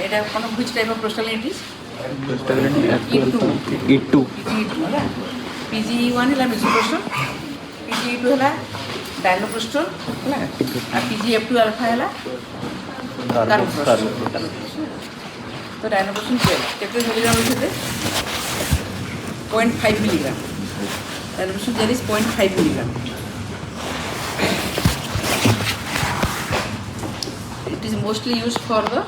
এটা কোন which type of prostaglandin is E2 ହେଲା PGE1 ହେଲା misoprostol, PGE2 ହେଲା डायनोप्रोस्टोल ହେଲା आ PGF2 अल्फा ହେଲା कार्बोप्रोस्टोल। तो डायनोप्रोस्टोल जेल कितने मिलीग्राम होते 0.5 milligram. Dinoprostone gel is 0.5 milligram. It is mostly used for the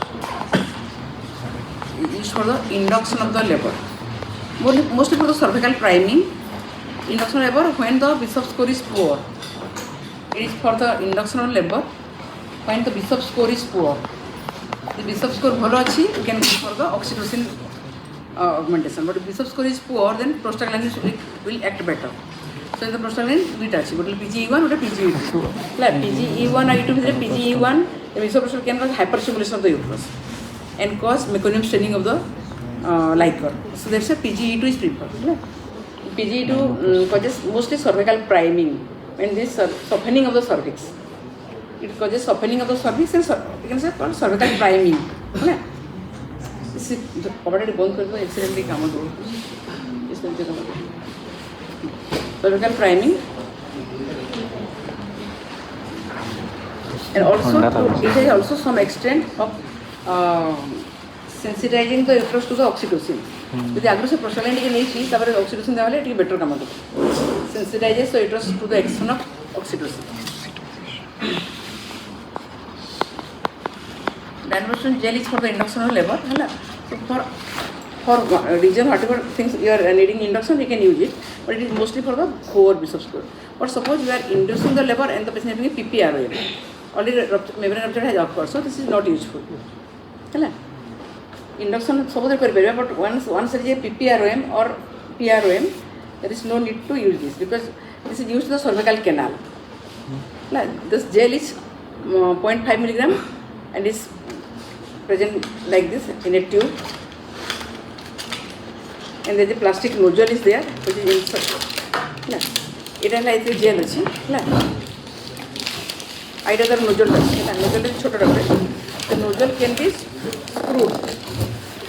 induction of the labor, mostly for the cervical priming. Induction of labor when the Bishop's score is poor. It is for the induction of labor when the Bishop's score is poor. The Bishop's score भलो अच्छी you can go for the oxytocin augmentation, but if Bishop's score is poor then prostaglandin will act better. So in the prostaglandin दुईटा अच्छी गोटे PGE1 गोटे PGE2 like PGE1 और E2 भितर PGE1 the misoprostol can cause hyperstimulation of the uterus and cause meconium staining of the liquor. So that's why PGE2 is preferred. PGE2 causes mostly cervical priming and this softening of the cervix. It causes softening of the cervix and you can say called cervical priming. Already bond कर दो accidentally काम हो cervical priming and also it has also some extent of sensitizing the uterus to the oxytocin. यदि आगु से prostaglandin के नहीं थी तब oxytocin देवाले ये better काम होता है sensitizes the uterus to the action of oxytocin. Danvers gel is for the induction of labor, है ना? So for region whatever things you are needing induction you can use it, but it is mostly for the core Bishop's score. But suppose you are inducing the labor and the patient having PPROM, already membrane rupture has occurred, so this is not useful, है ना? Induction सब उधर कर पाएगा, but once there is a PPROM or PROM, there is no need to use this because this is used to the cervical canal. This gel is 0.5 milligram and is present like this in a tube, and there is a plastic nozzle is there which is inside. It is like a gel अच्छी, ना? Either the nozzle है, nozzle is छोटा रखते हैं, the nozzle can be screwed.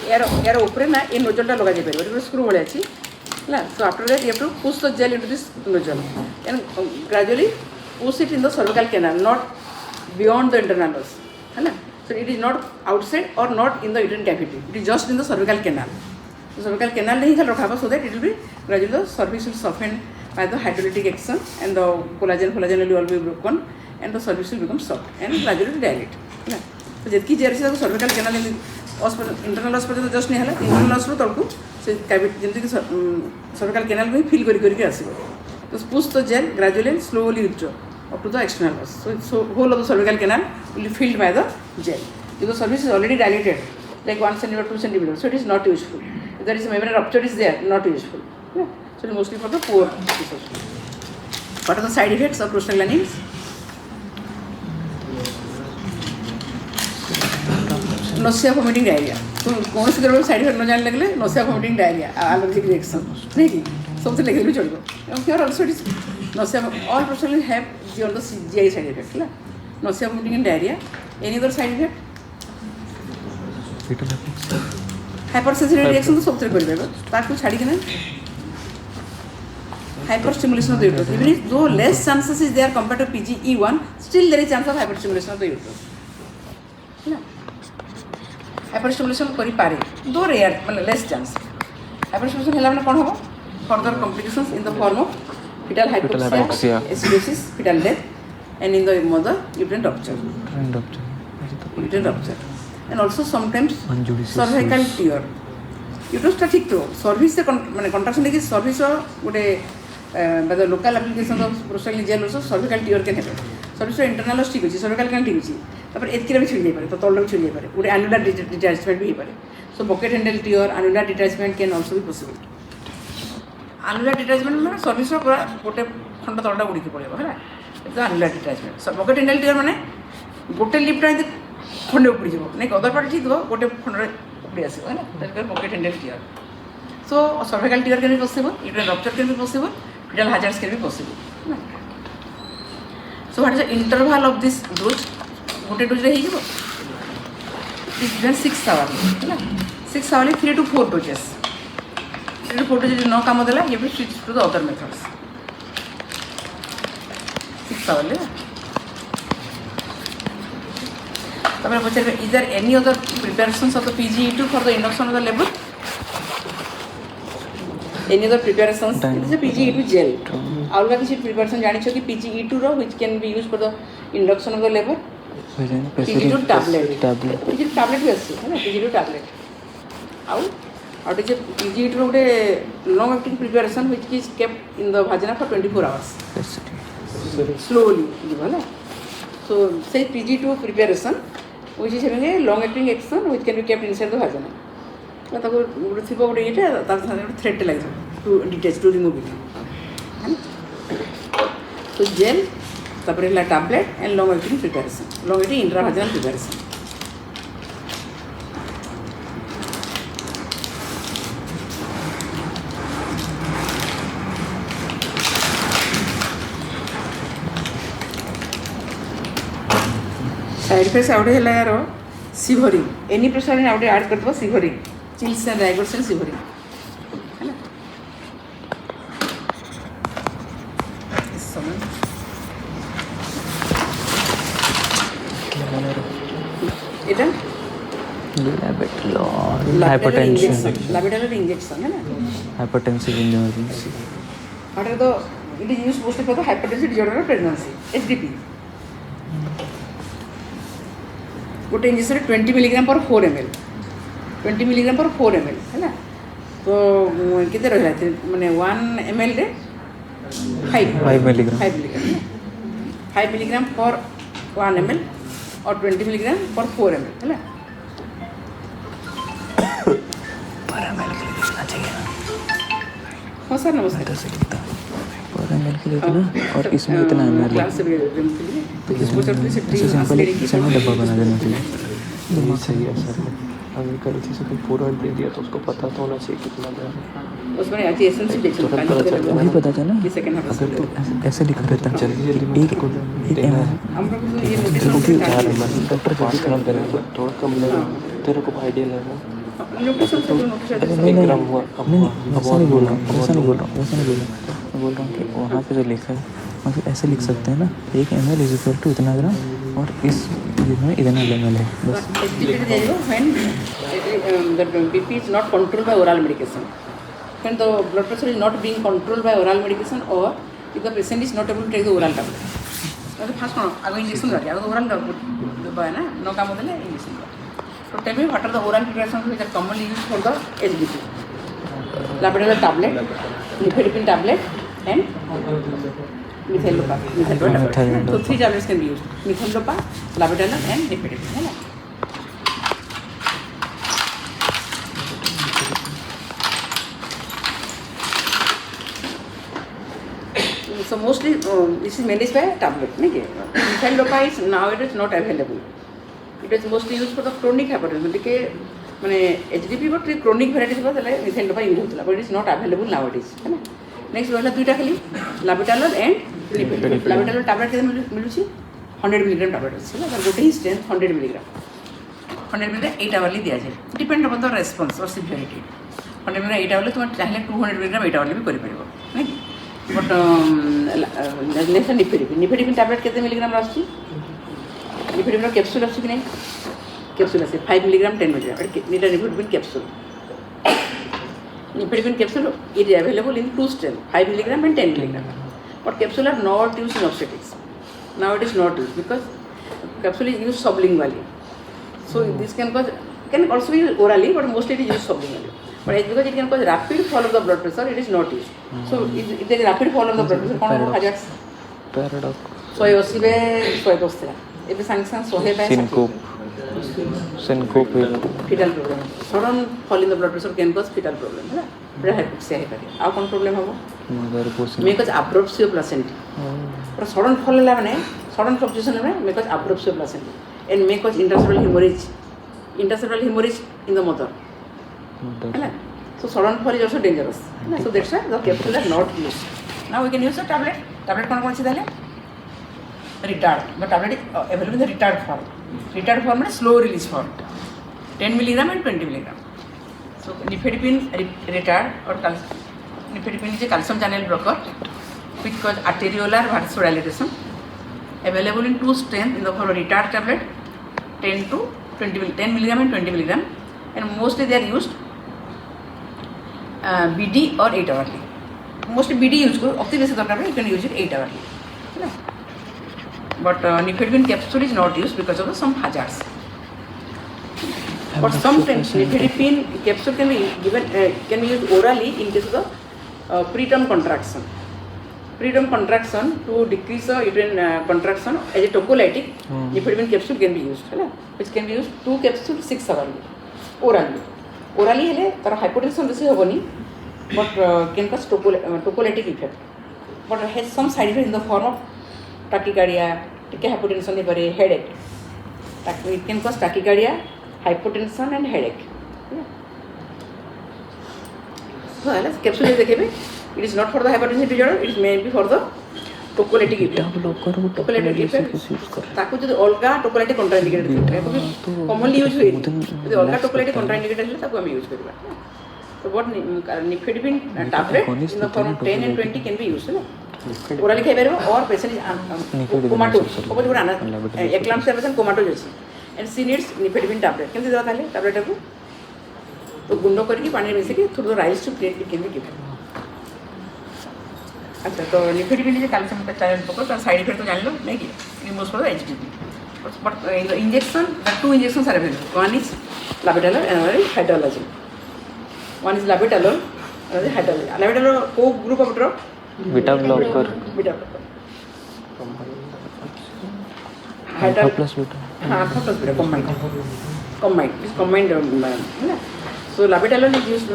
यार ऊपर ना ये nozzle टा लगा जाए पहले, screw वाले अच्छी, ना? So after that you have to push the gel into this nozzle and gradually push it in the cervical canal, not beyond the internal os, है ना? So it is not outside or not in the uterine cavity. It is just in the cervical canal. The cervical canal नहीं खल रखा so that it will be gradually the cervix will soften by the hydrolytic action and the collagen will all be broken and the cervix will become soft and gradually dilate. है ना? तो जितकी जेर से cervical canal internal os पर्यंत just नहीं हला internal os रो तलको से cavity जितने की cervical canal को ही fill करी आसिबो. So push the gel gradually and slowly withdraw up to the external os. So whole of the cervical canal will be filled by the gel. If the cervix is already dilated, like 1 centimeter, 2 centimeter, so it is not useful. If there is a membrane rupture is there, not useful. Yeah. So it is mostly for the poor research. What are the side effects of prostaglandins? Nausea, vomiting, diarrhea. तो कौन सी तरह side effect न जाने लगले nausea, vomiting, diarrhea, allergic reaction, नहीं कि सब से लेके भी चल गो. Here also it is nausea. All prostaglandins have the GI side effect, ना? Nausea, vomiting, and diarrhea. Any other side effect? Hypersensitivity reaction तो सब तरह कर देगा. ताकि कुछ छाड़ी के ना. Hyperstimulation of the uterus. Even if though less chances is there compared to PGE1, still there is chance of hyperstimulation of the uterus. ना? Hyperstimulation करी पारे. Though rare, मतलब less chance. Hyperstimulation है लाने कौन होगा? Further complications in the form of fetal hypoxia, acidosis, fetal death, and in the mother uterine rupture. Uterine rupture. And also sometimes cervical tear. Uterus टा ठीक तो cervix से माने contraction देखिए cervix और उटे मतलब local application of prostaglandin gel also cervical tear can happen. Cervix और internal os ठीक होची, cervical can ठीक होची. तापर एतकी भी छिड़ नहीं पारे, तो तोड़ भी छिड़ नहीं पारे. उटे annular detachment भी ही पारे. So bucket handle tear, annular detachment can also be possible. Annular detachment माने cervix और पूरा उटे खंड तोड़ा उड़ी के पड़ेगा, है ना? तो annular detachment. So bucket handle tear माने गोटे लिप टा खंडे उपड़ी जाव नहीं अदर पार्ट ठीक गोटे खंडे उपड़ी आसो है ना that pocket handle tear. So cervical tear can be possible, uterine rupture can be possible, fetal hazards can be possible. So what is the interval of this dose? गोटे डोज रे is given 6 hours है ना 6 hourly 3 to 4 doses 3 to 4 doses no काम देला you will switch to the other methods 6 hourly तब पचारे is there any other preparations of the PGE2 for the induction of the labor any other preparations it is a PGE2 gel अलग किसी preparation जानी चाहिए कि PGE2 row which can be used for the induction of the labor PGE2 tablet PGE2 tablet भी अच्छी है ना PGE2 tablet और ये PGE2 row उटे long acting preparation which is kept in the vagina for 24 hours slowly ये वाला so say PGE2 preparation which is having a long acting action which can be kept inside the vagina ताको उटे थी पकड़े ये टे तार साथ उटे thread लगे to detach to remove it so gel तापर है tablet and long acting preparation long acting intravaginal preparation side effects आउटे है यार सिवरिंग एनी प्रेशर आउटे ऐड कर दो shivering chills and rigors and shivering है ना इस समय এটা labetalol injection है ना hypertensive in emergency और तो it is used mostly for the hypertensive disorder of pregnancy HDP गोटे इंजेक्शन 20 मिलीग्राम पर 4 ml 20 मिलीग्राम पर 4 ml है ना तो कितने रहा मैंने 1 ml रे 5 मिलीग्राम पर 1 ml और 20 मिलीग्राम पर 4 ml है ना पर ml के लिए लिखना चाहिए ना हाँ सर नमस्ते पर ml के लिए ना और इसमें इतना ml क्लास से तो इसको चलते से सिंपल डब्बा बना देना चाहिए ये सही है सर अगर कल किसी से कोई पूरा दे दिया तो उसको पता तो होना चाहिए कितना देना उसमें अच्छी एसेंस भी देखो वही पता चला कि सेकंड हाफ अगर तो ऐसे लिखा रहता जल्दी जल्दी एक देना हम लोग को ये नोटिस तेरे को भी होता है डॉक्टर पास करा देना थोड़ा कम लेना तेरे को आइडिया लेना नोटिस होता है नोटिस नहीं नहीं ग्राम हुआ नहीं वैसा नहीं बोल रहा हूँ वैसा नहीं बोल रहा हूँ मैं बोल रहा हूँ कि वहाँ पे जो लिखा है वहाँ पे ऐसे लिख सकते हैं ना 1 ml इज इक्वल टू इतना ग्राम और इस में इतना ml है बस when the BP is not controlled by oral medication when the blood pressure is not being controlled by oral medication or if the patient is not able to take the oral tablet तो fast कौन आगे injection लगे आगे oral दबा है ना no काम होता है injection so tell me what are the oral preparations which are commonly used for the HBP labetalol tablet nifedipine tablet and मिथाइलोपा तो 3 tablets can be used मिथाइलोपा labetalol and nifedipine है ना so mostly this is managed by tablet नहीं क्या मिथाइलोपा is nowadays not available it is mostly used for the chronic hypertension के माने HDP but chronic varieties पर चले मिथाइलोपा use होता है but it is not available nowadays है ना नेक्स्ट वाला दुईटा खाली labetalol and nifedipine labetalol tablet के मिलुची 100 मिलीग्राम tablet अच्छी ना अगर गोटे ही स्ट्रेंथ 100 मिलीग्राम 100 मिलीग्राम 8 आवर्ली दिया जाए डिपेंड अपन द रेस्पॉन्स और सिवियरिटी 100 मिलीग्राम 8 आवर्ली तुम चाहे 200 मिलीग्राम 8 आवर्ली भी कर पारिबो नहीं बट नेक्स्ट nifedipine tablet केते मिलीग्राम आछी nifedipine कैप्सूल आछी कि नहीं कैप्सूल आछी 5 milligram 10 milligram Neeta nifedipine capsule nifedipine capsule it is available in 2 strength 5 milligram and 10 milligram but capsule are not used in obstetrics now it is not used because capsule is used sublingually so this can also be used orally but mostly it is used sublingually but it's because it can cause rapid fall of the blood pressure it is not used so if there is rapid fall of the blood pressure कौन होगा hazards paradox 180 पे 110 था ଏବେ ସାଙ୍ଗେ ସାଙ୍ଗେ 100 पे syncope fetal problem sudden fall in the blood pressure can cause fetal problem है ना बड़ा hypoxia है करे ଆଉ कौन problem हबो मदर पोषण may cause abruptio placenta पर sudden fall ହେଲା माने sudden fluctuation ହେଲା may cause abruptio placenta and may cause intracerebral hemorrhage in the mother है ना so sudden fall is also dangerous है ना so that's why the capsule are not used now we can use the tablet कौन सी देले retard but tablet is available in the retard form में slow release form 10 milligram and 20 milligram. So nifedipine retard or nifedipine is a calcium channel blocker which cause arteriolar vasodilatation. Available in two strengths in the form of retard tablet, 10 milligram and 20 milligram, and mostly they are used BD or 8 hourly. Mostly BD use करो, अति बेसी दरकार you can use it 8 hourly. But nifedipine capsule is not used because of some hazards. But sometimes nifedipine capsule can be given can be used orally in case of the preterm contraction. Preterm contraction to decrease the uterine contraction as a tocolytic, nifedipine capsule can be used, which can be used 2 capsules 6 hourly orally. Orally हेले तार hypotension बेसी होबनी, but can cause tocolytic effect. But has some side effect in the form of tachycardia, hypotension ने परे headache. It can cause tachycardia, hypotension and headache. So capsule is देखेबे. It is not for the hypertension disorder. It is maybe for the tocolytic effect. Tocolytic effect. ताकू जो अलगा tocolytic contraindicated है, commonly use हुई. जो अलगा tocolytic contraindicated है, ताकू हम use करेंगे. So what nifedipine tablet in the form of 10 and 20 can be used, ना? Orally खाई बेरो और patient is comatose. कोई जो राना eclampsia patient comatose जैसे. And she needs nifedipine tablet. किंतु दवा खाले tablet को तो गुंडो करके पानी में मिक्स करके थोड़ा राइस टू प्लेट के can be given. अच्छा तो nifedipine is a calcium channel blocker. तो साइड इफेक्ट तो जान लो नहीं किया. Removes for the HTP. But in the injection, the 2 injections are available. One is labetalol and another is hydralazine. One is labetalol, another is hydralazine. Labetalol co group of drug. Beta blocker. Beta blocker. Alpha plus beta. Alpha plus beta combined. It's combined. So labetalol is used.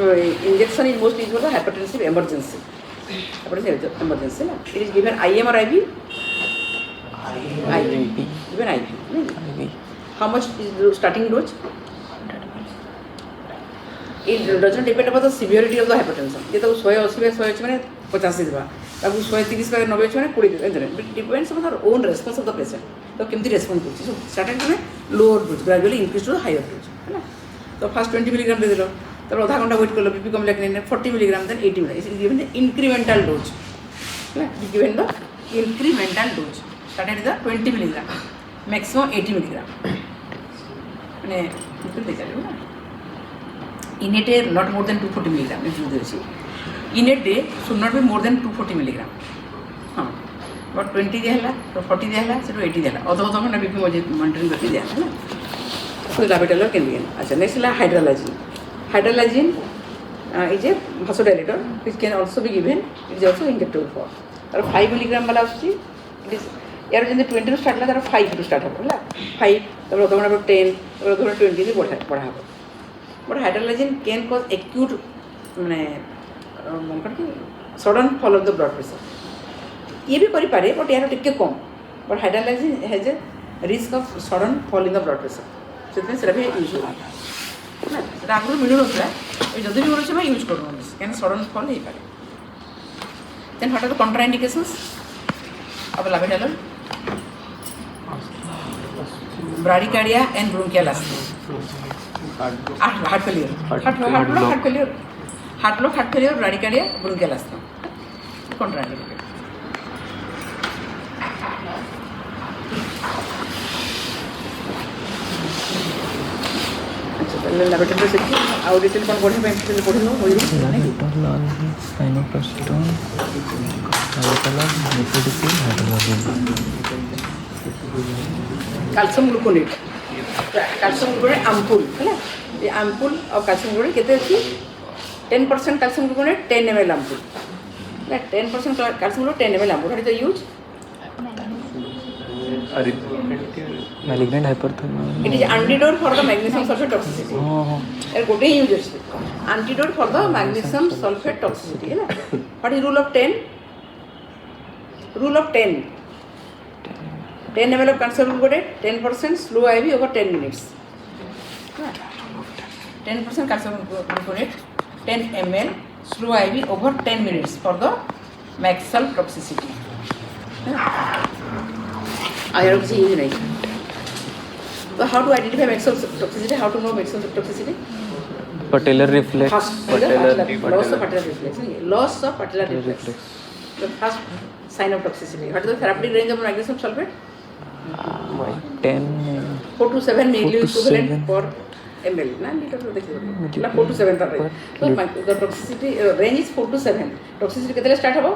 Injection is mostly used for the hypertensive emergency. Emergency. It is given IM or IV? IV. Given IV. How much is the starting dose? It doesn't depend upon the severity of the hypertension. ये तो 180 मैंने 50 देगा. अब 130 का 90 मैंने 20 देगा. It depends upon the own response of the patient. तो कितनी response करती है. So starting में lower dose, gradually increase to the higher dose. है ना? तो first 20 milligram दे दो. तब आधा घंटा वेट कर लो. BP कम लगने 40 milligram then 80 milligram. It is given the incremental dose. है ना? Given the incremental dose. Started with the 20 milligram. Maximum 80 milligram. मैंने बिल्कुल देखा है ना? In a day, not more than 240 milligram. If you do this, in a day should not be more than 240 milligram. But 20 दिया तो 40 दिया तो 80 दिया. अदो घंटा BP मुझे मॉनिटरिंग करके दिया है ना. So labetalol can be given. अच्छा next है hydralazine. Hydralazine is a vasodilator which can also be given. It is also injectable form. और 5 milligram वाला उसकी it is यार जिंदे 20 ରୁ start ला तार 5 ରୁ start हो ना 5 तब अदो घंटा 10 तब अदो घंटा 20 भी बढ़ा But hydralazine can cause acute sudden fall of the blood pressure. ये भी करी पारे but यार टिके कम. But hydralazine has a risk of sudden fall in the blood pressure. So it means सेटा भी यूज होगा. ना सेटा आगुर मिलू नथला. ये जल्दी भी करूँ मैं यूज करूँ कैन sudden fall नहीं पारे. Then what are the contraindications of labetalol? Bradycardia and bronchial asthma. Heart failure, bradycardia, bronchial asthma. Contraindicated. अच्छा तो labetalol से और डिटेल कौन पढ़े मैं डिटेल पढ़ी लो हो जाएगी labetalol pinoprostone labetalol nifedipine hydralazine calcium gluconate ampule है ना ये ampule और calcium gluconate कितने अच्छी 10% calcium gluconate 10 ml ampule ना 10% calcium gluconate 10 ml ampule. What is the use? malignant hyperthermia. It is antidote for the magnesium sulfate toxicity. Good use antidote for the magnesium sulfate toxicity. What is rule of 10? Rule of 10. 10 ml of calcium gluconate, 10% slow IV over 10 minutes. 10% calcium gluconate, 10 ml slow IV over 10 minutes for the maximal toxicity. I have to use it. So how to identify maximum toxicity? How to know maximum toxicity? Patellar reflex. First, loss of patellar reflex. Loss of patellar reflex. The first sign of toxicity. What is the therapeutic range of magnesium sulfate? 10 4 to 7 milli 4 to equivalent 7. per ml. Na liter to dekhibo. 4 to 7 tar range. So the toxicity range is 4 to 7. Toxicity ketale start hobo?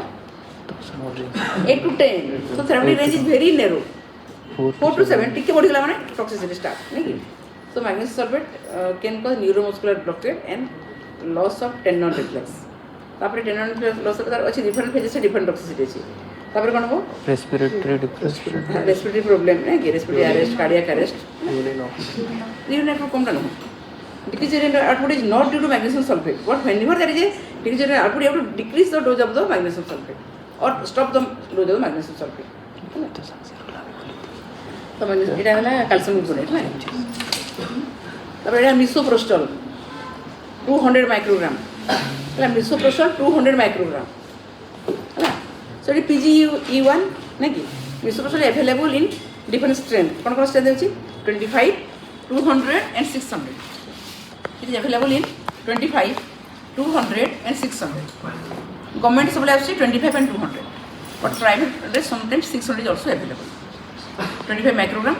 8 to 10. So therapeutic range is very narrow. 4 to 7 टिके बढ़ी गला माने toxicity start नहीं कि so magnesium sulfate can cause neuromuscular blockade and loss of tendon reflex तापर tendon reflex loss of तार अच्छी different phases से different toxicity अच्छी तापर कौन हो respiratory problem नहीं कि respiratory arrest cardiac arrest urinary output कम डालो decrease urinary output is not due to magnesium sulfate but whenever there is a decrease urinary output you have to decrease the dose of the magnesium sulfate or stop the dose of the magnesium sulfate तो এটা হলো calcium gluconate না তারপরে এটা misoprostol 200 microgram ହେଲା misoprostol 200 microgram ହେଲା so এটি PGE1 নাকি misoprostol available in different strength কোন কোন স্ট্রেंथ আছে 25 200 and 600 it is available in 25 200 and 600 government सब आछी 25 and 200 but private there sometimes 600 is also available 25 microgram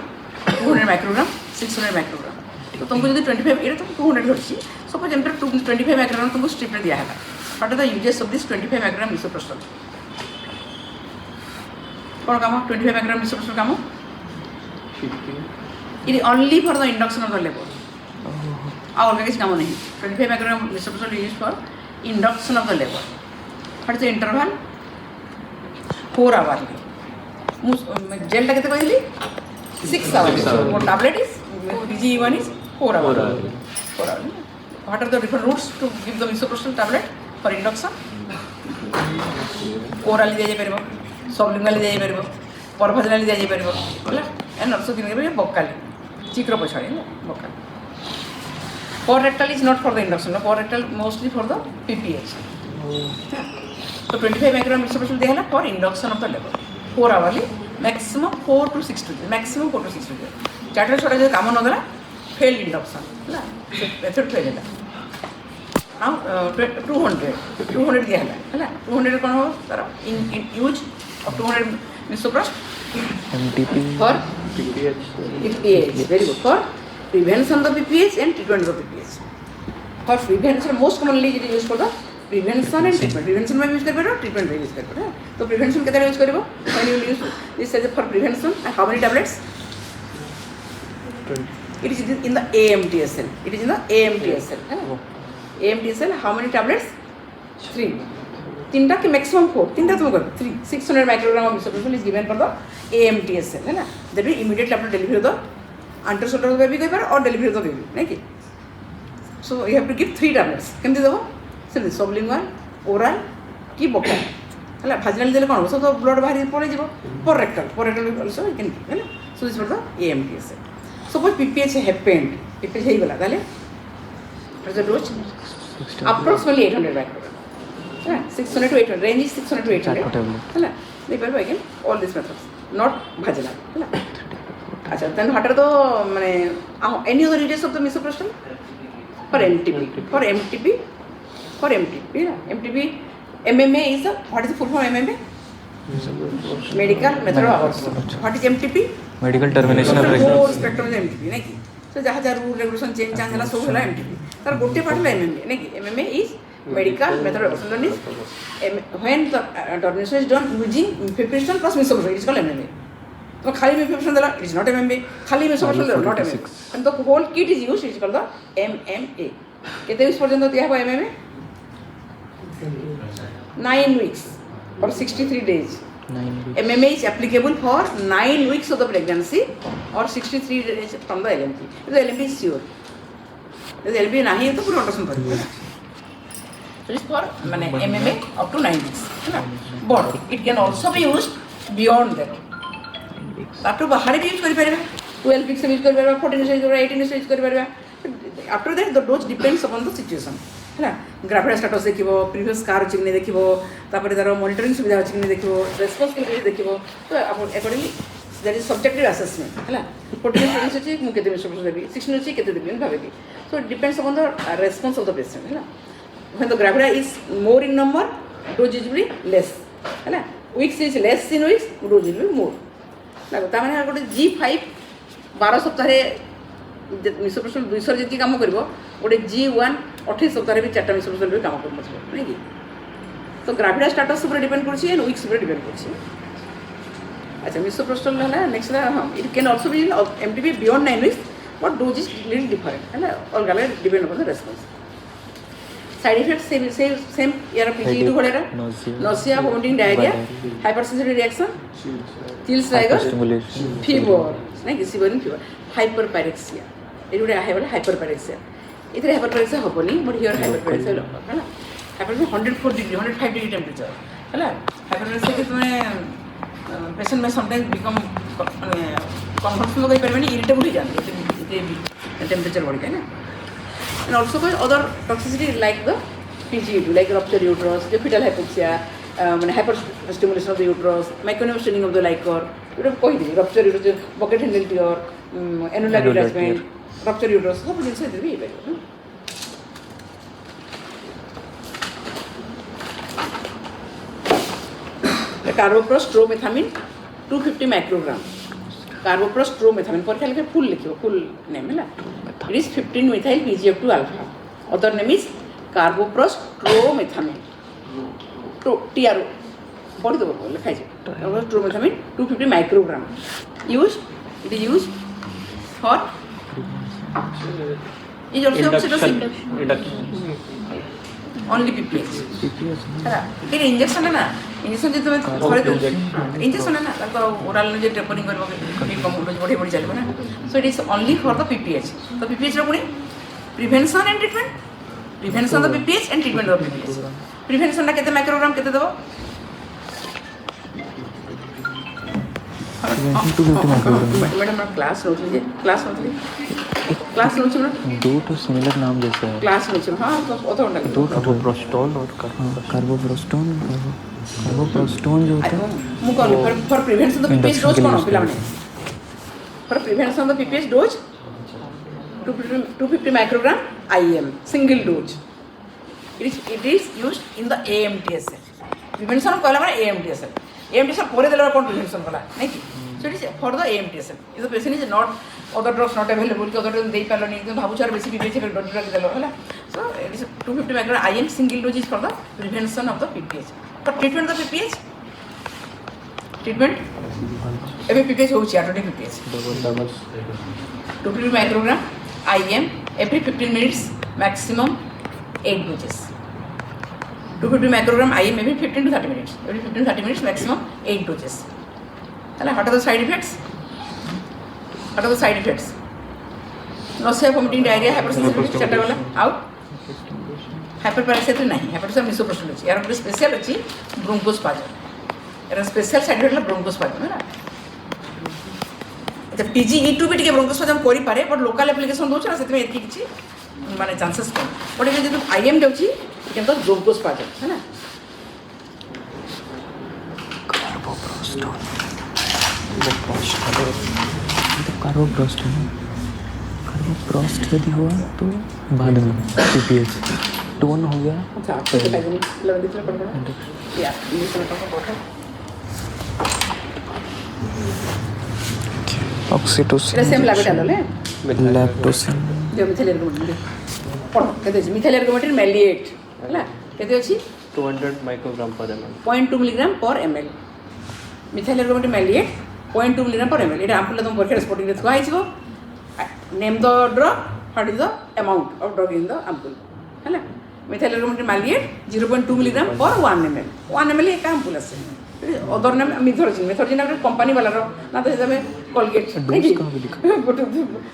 200 microgram 600 microgram तो तुमको जो 25 ये तो 200 धरछि सपोज एंटर 25 माइक्रोग्राम तुमको स्ट्रिप में दिया है what are the uses of this 25 microgram misoprostol कौन काम 25 माइक्रोग्राम मिसोप्रोस्टॉल काम it is only for the induction of the labour और किसी काम नहीं 25 microgram misoprostol use for induction of the labour what is the interval 4 hour जेलटा केते कहली 6 hours और tablet is PGE1 is 4 hours 4 hours what are the different routes to give the misoprostol tablet for induction orally दिया जाय परबो sublingually दिया जाय परबो pervaginally दिया जाय परबो होला and also दिन के bocally चिक्र पछाड़ी bocally for rectal is not for the induction for rectal mostly for the PPH so 25 microgram misoprostol दिया है for induction of the labor 4 hourly maximum 4 to 6 to maximum 4 to 6 to charter छोड़ा जो काम न देला fail induction ना method fail है now 200 दिया है ना 200 कोन हो तार in use of 200 मिसोप्रोस्ट MTP for PPH very good for prevention of PPH and treatment of PPH for prevention most commonly it use for the prevention and treatment prevention में use कर पारो treatment में use कर पारो तो prevention केते use करबो when you use this as for prevention how many tablets it is in the AMTSL it is in the AMTSL AMTSL how many tablets 3 तीनटा के maximum 4 तीनटा तुम कर 3 600 microgram of misoprostol is given for the AMTSL है ना that will immediately after delivery of the anterior shoulder baby कोई पर और delivery of the baby नहीं कि so you have to give 3 tablets केमती देबो सिर्फ sublingual oral की bocal ହେଲା vaginal देले कोन हो तो ब्लड बाहर पड़े जीवो पर rectal also you can give है ना so this for the AMTSL suppose PPH happened PPH है वाला ताले what is the dose approximately 800 microgram 600 to 800 range is 600 to 800 है ना they will again all these methods not vaginal है ना अच्छा then what are the माने any other uses of the misoprostol for MTP ना MTP MMA is the what is the full form MMA medical method of abortion what is MTP medical termination of four pregnancy spectrum में MTP नहीं कि तो जहाँ जहाँ rule regulation change है सब है एमटीपी तार गोटे पार्ट है एमएमए नहीं कि MMA is medical method of abortion is when the termination is done using mifepristone plus misoprostol it is called MMA तो खाली मिफेप्रिस्टोन देला इट इज नॉट एमएमए खाली मिसोप्रोस्टोल देला not MMA and the whole kit is used it is called the MMA केते use पर्यंत दिया है MMA 9 weeks or 63 days MMA is applicable for 9 weeks of the pregnancy or 63 days from the LMP. If the LMP is sure, if the LMP nahi hai to pura ultrasound karo. So this for MMA up to 9 weeks. But it can also be used beyond that. After bahar भी use करी परिबा 12 weeks use करी परिबा 14 use करी परिबा 18 use करी परिबा. After that the dose depends upon the situation. है graphic status देखिबो previous car चिक नहीं देखिबो तापर तार मॉनिटरिंग सुविधा अछि कि नहीं देखिबो रेस्पॉन्स के देखिबो तो आप accordingly that is subjective assessment है 14 स्टूडेंट्स अच्छी मुझे मिसोप्रोस्टोल देवी 16 अच्छी केते देवी भावे so depends upon the response of the patient है when the gravida is more in number dose is be less है weeks is less in weeks dose will be more लागो ता माने गोटे G5 12 सप्ताह रे मिसोप्रोस्टोल 200 जति काम करबो गोटे G1 28 सप्ताह रे भी 4टा मिसोप्रोस्टोल भी काम करबो नै कि तो ग्राविडा स्टेटस ऊपर डिपेंड करछि एंड वीक्स ऊपर डिपेंड करछि अच्छा मिसोप्रोस्टोल है नेक्स्ट हम it can also be MTB beyond 9 weeks but dose is little different है ऑल गाले depend upon the response side effect same यार PGE2 भलेरा nausea vomiting diarrhea hypersensitivity reaction chills rigor fever नहीं कि shivering fever हाइपरपैरेक्सिया ये जोड़े हाइपरपैरेक्सिया इतने हाइपरपैरेक्सिया होबनी but here हाइपरपैरेक्सिया है ना हाइपरपैरेक्सिया 104 डिग्री 105 डिग्री टेम्परेचर है हाइपरपैरेक्सिया कि तुम्हें पेशेंट में समटाइम्स बिकम कन्फर्मेशन लगे परबेनी इरिटेबल हो जाते टेम्परेचर बढ़ जाए ना and also by other toxicity like the PGE2 like rupture uterus the fetal hypoxia hyperstimulation of the uterus meconium staining of the liquor you have कही दी rupture uterus bucket handle tear annular detachment rupture uterus सब जिनसे इधर भी है कार्बोप्रोस्ट्रोमेथामिन 250 microgram कार्बोप्रोस्ट्रोमेथामिन पर खाली full लिखियो full name है it is 15 methyl PGF2 alpha other name is कार्बोप्रोस्ट्रोमेथामिन तो TRO पढ़ दो लिखा है कार्बोप्रोस्ट्रोमेथामिन 250 microgram it is used for is also oxytocin only PPH ये इंजेक्शन है ना इंजेक्शन जो तुम्हें थोड़े दो इंजेक्शन है ना तो ओरल जो टेपरिंग करबो कि कम डोज बढ़ी बढ़ी चलबो ना सो it is only for the PPH तो PPH रो पुनी prevention and treatment prevention of the PPH and treatment of PPH prevention ना केते माइक्रोग्राम केते देबो मैडम क्लास नोटली क्लास नोट ना दो तो सिमिलर नाम जैसे है क्लास नोट हां तो ओतो उंडा दो कार्बोप्रोस्टोल और कार्बोप्रोस्टोन जो होता है मुकॉल for prevention of PPH dose कोन पिला माने for prevention of PPH dose 250 microgram IM single dose it is used in the AMTSL prevention कहला माने AMTSL ପରେ ଦେଲା କ'ଣ ପ୍ରିଭେନ୍ସନ୍ କଲା ନାଇଁ କି so it is for the AMTSL if the patient is not other drugs not available କି other drugs ଦେଇପାରିଲନି କିନ୍ତୁ ଭାବୁଛ ଆର ବେଶୀ PPH ଡକ୍ଟର ଦେଲ ହେଲା so it is 250 microgram IM single dose is for the prevention of the PPH for treatment the PPH treatment ଏବେ PPH ହେଉଛି 20 PPH 250 microgram IM every 15 minutes maximum 8 doses 250 microgram IM every 15 to 30 minutes. Every 15 to 30 minutes maximum 8 doses. What are the side effects? What are the side effects? Nausea, vomiting, diarrhea, hypersensitivity, chata wala out. Hyperparesthesia to nahi. Hyperparesthesia misoprostol अछि. यार ଗୋଟେ special अछि ब्रोंकोस्पाजम. यार special side effect ला ब्रोंकोस्पाजम है ना. अच्छा PGE2 भी टिके ब्रोंकोस्पाजम करि पारे बट लोकल एप्लीकेशन दोछ ना सेते में एति किछि माने chances come. But A J IM देउछि কিন্তু ব্রঙ্কোস্পাজম है ना कार्बोप्रोस्ट यदि हुआ तो बाद में PPH टोन हो गया अच्छा आपको लगा दीजिए पड़ गया या इंग्लिश में पढ़ो ऑक्सीटोसिन सेम लैब डालो ले लैक्टोसिन जो मिथाइल एर्गोमेटिन पढ़ो कहते हैं मिथाइल एर्गोमेटिन मैलिएट है केते अछि 200 माइक्रोग्राम पर ml 0.2 मिलीग्राम पर ml methyl ergometrine maleate 0.2 milligram पर ml एटा आम्पुल तुम परीक्षा स्पॉटिंग रे थुआ आइछो name the drug what is the amount of drug in the ampoule है मिथाइल एर्गोमेटिन मैलिएट 0.2 मिलीग्राम पर 1 ml 1 ml एक आम्पुल আছে अदर नेम मिथोरजिन एक कंपनी वाला रो ना तो हिसाब में कोलगेट डोज का भी लिखा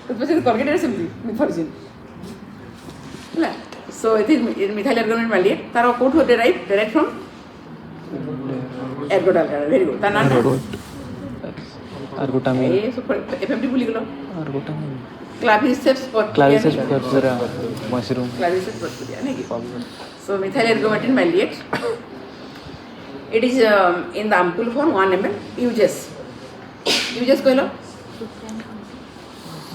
तो पछे कोलगेट रे सिम्पली मिथोरजिन है so it is methyl ergotamine malate taro kotu derived from ergodalkar very good ta naam ergotamine A so FMT भूली गेलो ergotamine claviceps purpura mushroom claviceps purpura नहीं की so methyl ergotamine malate it is in the ampoule form 1 ml uses uses कहलो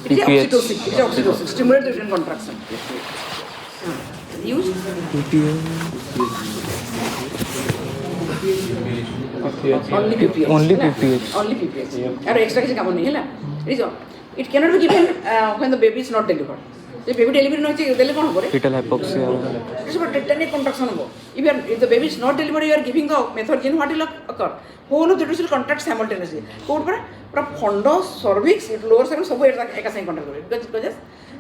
it is PPH. oxytocin stimulate the uterine contraction use only PPH Only ହେଲା? PPH. only PPH यार extra କିଛି କାମ नहीं ହେଲା it cannot be given when the baby is not delivered J baby delivery नहीं चाहिए देले कौन हो रे fetal hypoxia this is what tetanic contraction हो if the baby is not delivered you are giving the methodine what will occur whole of the uterus will contract simultaneously code पर पूरा फंडो सर्विक्स लोअर सर्विक्स सब एका संग control करे because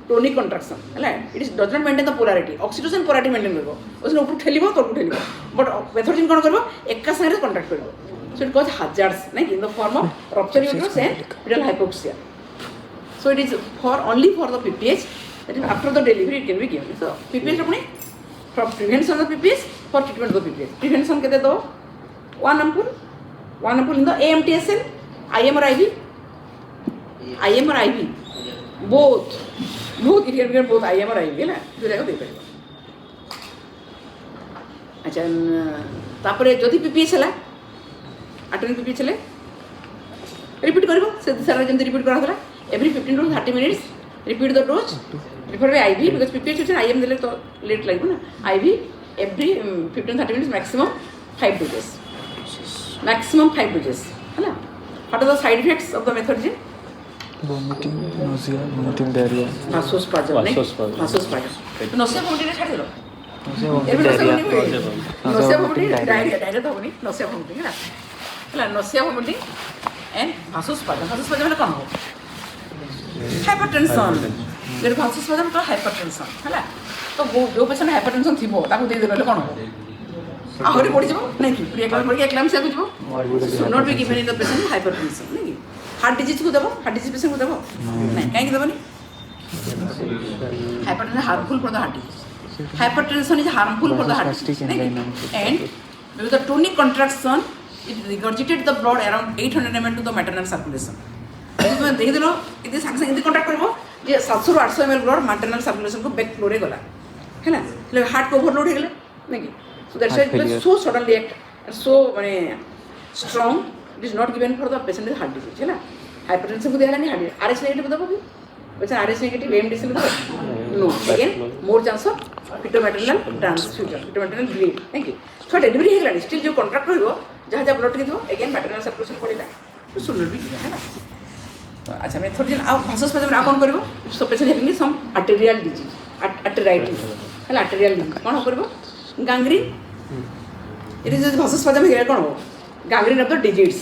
tonic contraction हैला it is does not maintain the polarity oxytocin polarity maintain करबो उसने ऊपर ठेलिबो तो ऊपर ठेलिबो बट मेथोडीन कोन करबो एका संग कंट्रैक्ट करबो सो इट कॉज हैजार्ड्स नहीं in the form of rupture uterus and fetal hypoxia so it is for only for the PPH that is after the delivery it can be given so PPH अपने for prevention of the PPH for treatment of the PPH prevention केते दो one ampoule in the AMTSL IM or IV both it can be both IM or IV है ना जो जाएगा दे पाएगा अच्छा तापर जदि PPH है अटेंड PPH है रिपीट करिबो से सारा जंती रिपीट करा हला every 15 to 30 minutes repeat the dose prefer IV because PPH is IM देले तो लेट लागबो ना IV every 15-30 minutes maximum 5 doses है ना what are the side effects of the methodine vomiting nausea vomiting diarrhea vasospasm तो nausea vomiting छाड़ देलो nausea vomiting diarrhea तो होनी nausea vomiting है ना nausea vomiting and vasospasm मतलब कौन हो hypertension जब vasospasm तो hypertension है ना तो वो जो पेशेंट hypertension थी वो ताको दे देले कौन हो आहुरी पड़ी जाबो नहीं कि प्रियक्लाम पड़ी एक्लाम्सिया को जाबो so not be given in the patient hypertension नहीं हार्ट डिजीज को देबो हार्ट डिजीज पेशेंट को देबो नहीं काहे कि देबो hypertension harmful for the heart disease hypertension is harmful for the heart disease and with the tonic contraction it regurgitates the blood around 800 ml to the maternal circulation इसमें देख देलो इतने संग संग इतने कंट्रैक्ट करबो जे 700 800 ml blood maternal circulation को back flow रे गला है ना ले हार्ट को ओवरलोड हो गेले नहीं so that's why it was so suddenly act and so strong it is not given for the patient with heart disease है ना hypertension को देला नहीं हार्ट RS नेगेटिव दबो भी वैसे RS नेगेटिव AMDSL दबो no again more chance of fetal-maternal transfusion fetal-maternal bleed thank you so delivery हेला still जो contract होइबो जहाँ जहाँ ब्लड के दो again maternal circulation पड़ेगा तो सुनर भी है ना अच्छा मेथोडीन आ भासोस्पाजम में कौन करिवो so patient having some arterial disease arteritis है आर्टेरियल डिजीज कौन करिवो gangrene it is भासोस्पाजम है कौन हो gangrene of the digits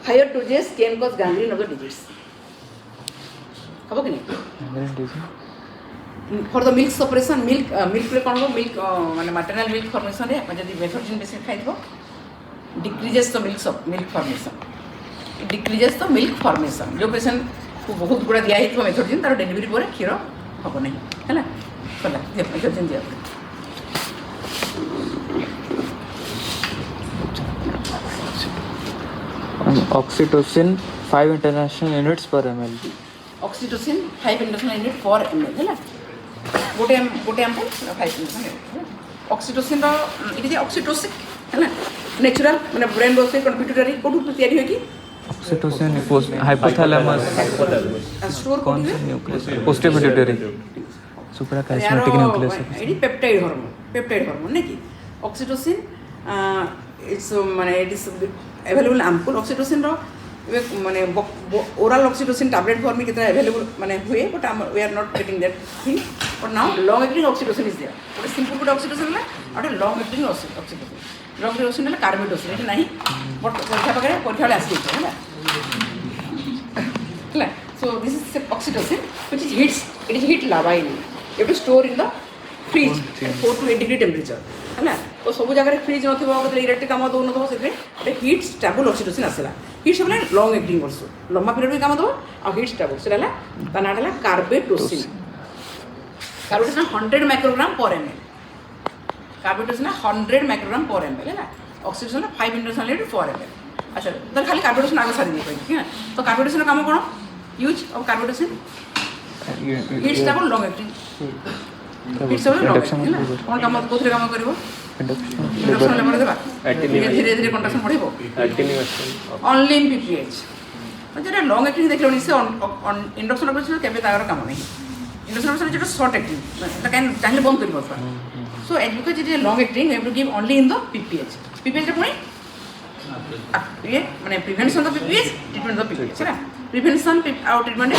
higher doses can cause gangrene of the digits हबो कि नहीं for the milk suppression milk रे कौन हो milk माने maternal milk formation रे जदी मेथोडीन patient खाइबो decreases the milk formation it decreases the milk formation जो पेशेंट को बहुत गुड़ा दिया हित मेथोडीन तार डेलिवरी पर क्षीर हबो नहीं हैला चला जे मेथोडीन दिया oxytocin 5 international units per ml oxytocin 5 international unit per ml हैला गोटे एम्पल 5 international unit oxytocin रो इट इज oxytocin हैला नेचुरल माने ब्रेन रो से कंप्यूटरी कोठु तैयारी होगी oxytocin hypothalamus स्टोर कौन सा nucleus posterior pituitary suprachiasmatic nucleus it peptide hormone नहीं कि oxytocin इट्स माने it is available ampoule oxytocin रो माने ओरल oxytocin टैबलेट फॉर्म में कितना अवेलेबल माने हुए but we are not getting that thing but now long acting oxytocin is there but simple good oxytocin है और long acting oxytocin long oxytocin है कार्बोडोसिन है नहीं बट परीक्षा वगैरह परीक्षा वाले आसी है ना so this is oxytocin which is it is heat lava in you have to store in the fridge at 4 to 8 degree temperature है ना तो सब जगह फ्रिज नथिबो मतलब इलेक्ट्रिक काम दो न दो से हीट स्टेबल oxytocin आसला heat stable long acting also लंबा पीरियड में काम दो और हीट स्टेबल से ला ता नाडला कार्बोडोसिन 100 माइक्रोग्राम पर ml कार्बोडोसिन 100 माइक्रोग्राम पर ml है ना ऑक्सीटोसिन 5 इंटरनल यूनिट पर ml अच्छा तो खाली कार्बोडोसिन आगे सारी नहीं ठीक है तो कार्बोडोसिन काम कोन use of carbetocin heat stable long acting heat stable long acting है ना कोन काम कोथरे काम करबो इंडक्शन लेबर देबा धीरे धीरे कंट्रैक्शन बढ़िबो ओनली इन PPH जो लंग एक्टिंग देख लो से इंडक्शन ऑपरेशन केबे तार काम नहीं इंडक्शन ऑपरेशन जो शॉर्ट एक्टिंग कैन चाहिए बंद कर पार्बा so as because it is long acting you have to give only in the PPH PPH पुणी ये माने prevention the PPH treatment the PPH है प्रिवेंशन आउट ट्रीटमेंट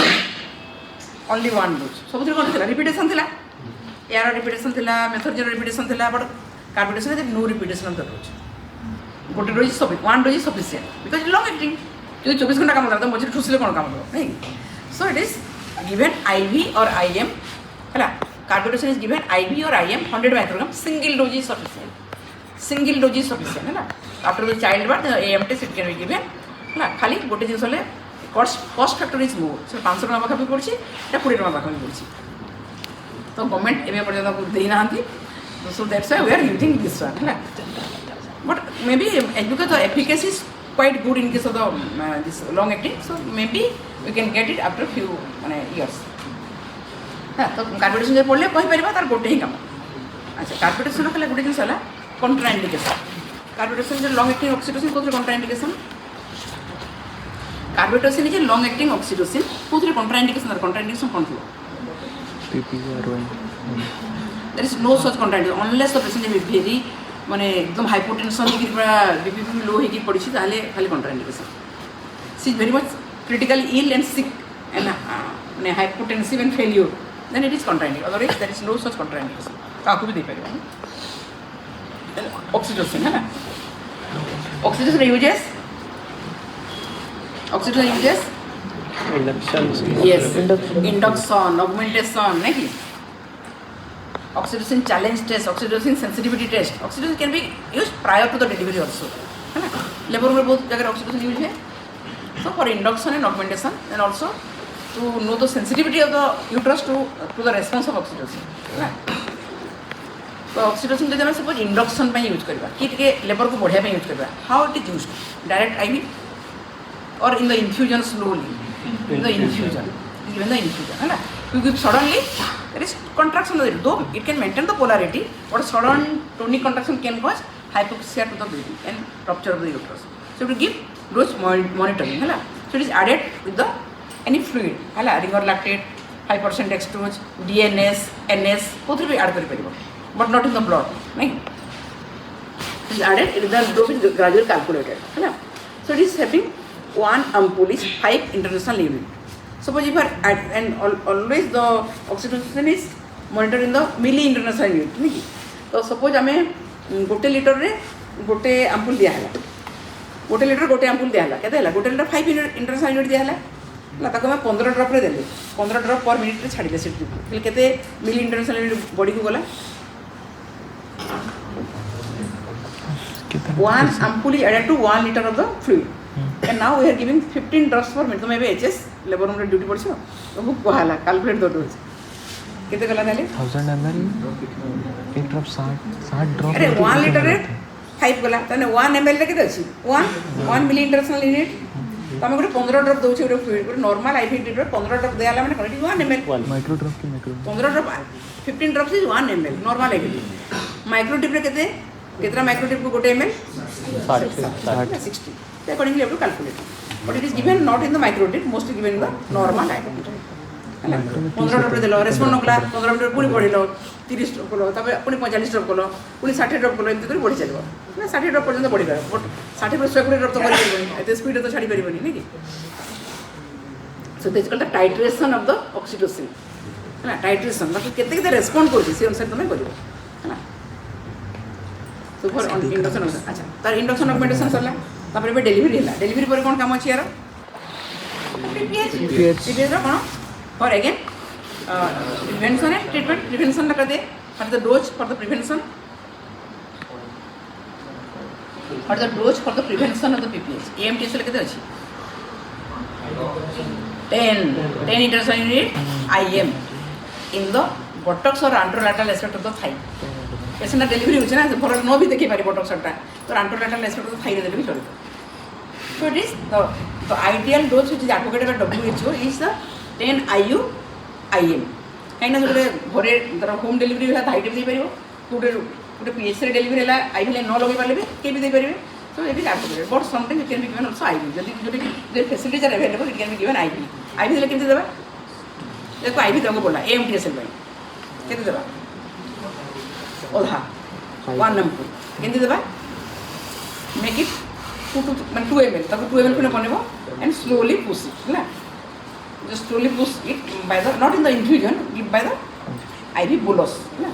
ओनली वन डोज सब कौन थी रिपीटेशन थी यार रिपीटेशन थी मेथोडोन रिपीटेशन थी but carbetocin no repetition of the dose गोटे dose one dose is sufficient because long acting जो 24 घंटा काम करता है मझे ठुसले कौन काम दो नहीं so it is given IV और आईएम है कार्बोटेशन इज गिवन आईवी और IM 100 microgram single dose is sufficient है after the child birth AM test it can be given है खाली गोटे जिन हेल्ले कस्ट फैक्टर इज मोर से 500 टका पाखापी पड़ी 20 टका पाखापी पड़ी तो गवर्नमेंट एवं पर्यटन देना so that's why we are using this one है but may be because the efficacy is quite good in case of the this long acting so maybe we can get it after few years हाँ तो कार्बोटेशन जो पढ़ले कही पार तार गोटे ही काम अच्छा कार्बोटेशन कले गोटे जिन है कंट्राइंडिकेशन कार्बोटेशन जो लंग एक्टिंग ऑक्सीटोसिन कौन contraindication carbetocin is long acting oxytocin कौन कंट्राइंडिकेशन कौन थी there is no such contraindication unless the patient is very माने एकदम हाइपोटेंशन होगी पूरा बीपी लो होगी पड़ी ताले खाली contraindication she is very much critically ill and sick and माने hypotensive and failure then it is contraindication otherwise there is no such contraindication काकू भी दे पारे ऑक्सीटोसिन है ना oxytocin uses yes induction augmentation नहीं oxytocin challenge test oxytocin sensitivity test oxytocin can be use prior to the delivery also है ना labour में बहुत जगह ऑक्सीटोसिन यूज है so for induction and augmentation and also to know the sensitivity of the uterus to the response of oxytocin है तो oxytocin जब suppose induction use करवा कि लेबर को बढ़िया यूज करवा how it is use direct IV और in the infusion slowly in the infusion है ना क्योंकि suddenly there is contraction of it though it can maintain the polarity but sudden tonic contraction can cause hypoxia to the baby and rupture of the uterus so to give dose monitoring है so it is added with the any fluid है ringer lactate 5% dextrose DNS NS both will be add कर परिबो but not in the blood नहीं it is added it is the dose is gradually calculated है so it is having one ampoule is 5 international unit suppose if and always the oxytocin is monitored in the milli international unit नहीं तो suppose आमे गोटे litre रे गोटे आम्पुल दिया है गोटे लीटर गोटे आम्पुल दिया है केते हला गोटे लीटर 5 इंटरनेशनल यूनिट दिया है ला ताको मैं 15 ड्रॉप रे देले 15 ड्रॉप पर मिनिट रे छाडी दे सिट फिर केते मिली इंटरनेशनल यूनिट बॉडी को गला one ampoule is added to 1 liter of the fluid and now we are giving 15 drops per minute तो मैं भी HS लेबर रूम रे ड्यूटी पड़छो तो बुक कहाला कैलकुलेट दो दो केते गला नाले 1000 ml एक ड्रॉप 60 ड्रॉप अरे 1 लीटर रे 5 गला तने 1 ml रे केते अछि 1 मिली इंटरनेशनल यूनिट तमे गोटे 15 ड्रॉप दोछि गोटे फ्लूइड गोटे नॉर्मल आईवी ड्रिप रे 15 ड्रॉप देला माने कोन 1 ml माइक्रो ड्रॉप की micro 15 drop 15 drops is 1 ml normal IV micro drip रे केते कितना माइक्रो ड्रिप को गोटे ml 60 so accordingly you have to calculate but it is given not in the micro drip mostly given in the normal IV ହେଲା 15 drop देलो respond नकला 15 minute पुणी पढिलो 30 drop कलो तबे पुणी 45 ड्रॉप कलो पुणी 60 ड्रॉप कलो एमती करी बढ़ी चलबो ना 60 ड्रॉप पर्यंत बढ़ी पारे बट 60 पर 120 ड्रॉप तो करि परिबनी एते स्पीड तो छाडी परिबनी नै कि so this called the titration of the oxytocin हैला टाइट्रेशन मतलब केते केते रेस्पॉन्ड करछि से अनुसार तमे करिवो हैला सो फॉर इंडक्शन अच्छा तार इंडक्शन ऑगमेंटेशन सरला तापर बे डेलीवरी पर कोन काम अछि यार पीपीएच रो कोन for again prevention and treatment prevention लगा दे for the dose for the prevention for the prevention of the PPH AMT से लगा दे अछि 10 international unit IM in the buttocks or anterolateral aspect of the thigh patient delivery होछि ना भर न भी देखि पारि बटक्स टा तो anterolateral aspect of the thigh रे देले भी चलबो so it is the ideal dose which is advocated by WHO is the 10 IU IM काइना जोरे घरे धर होम डिलीवरी होला हाई दे परिबो गोटे पीएच रे डिलीवरी होला आईवी लाइन न लगे पाले भी के भी दे परिबे So it is appropriate. But sometimes it can be given also IV. যদি the facilities are available, it can be given IV. IV देले कितने देबा? देखो IV तुमको बोला AMTSL में कितने देबा? ओधा 1 ampule कितने देबा? Make it 2 ml. ताको 2 ml को बनेबो and slowly push it. ना? Just slowly push it by the not in the infusion, by the IV bolus. ना?